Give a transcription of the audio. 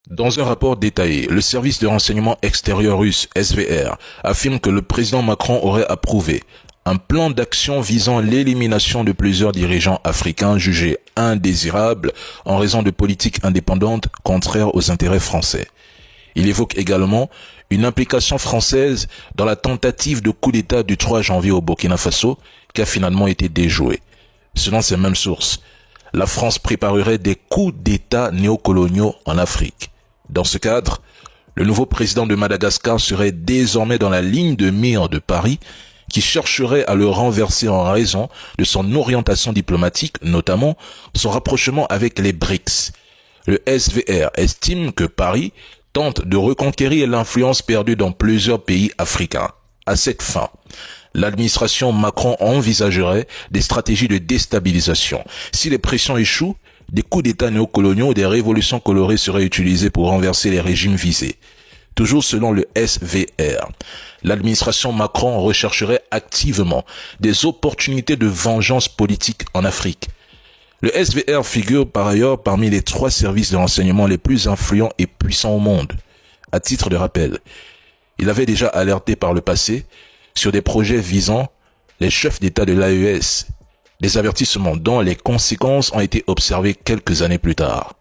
Dans un rapport détaillé, le service de renseignement extérieur russe, SVR, affirme que le président Macron aurait approuvé un plan d'action visant l'élimination de plusieurs dirigeants africains jugés indésirables en raison de politiques indépendantes contraires aux intérêts français. Il évoque également une implication française dans la tentative de coup d'État du 3 janvier au Burkina Faso qui a finalement été déjouée. Selon ces mêmes sources, la France préparerait des coups d'État néocoloniaux en Afrique. Dans ce cadre, le nouveau président de Madagascar serait désormais dans la ligne de mire de Paris, qui chercherait à le renverser en raison de son orientation diplomatique, notamment son rapprochement avec les BRICS. Le SVR estime que Paris tente de reconquérir l'influence perdue dans plusieurs pays africains. À cette fin, l'administration Macron envisagerait des stratégies de déstabilisation. Si les pressions échouent, des coups d'État néocoloniaux ou des révolutions colorées seraient utilisés pour renverser les régimes visés. Toujours selon le SVR, l'administration Macron rechercherait activement des opportunités de vengeance politique en Afrique. Le SVR figure par ailleurs parmi les 3 services de renseignement les plus influents et puissants au monde. À titre de rappel, il avait déjà alerté par le passé sur des projets visant les chefs d'État de l'AES, des avertissements dont les conséquences ont été observées quelques années plus tard.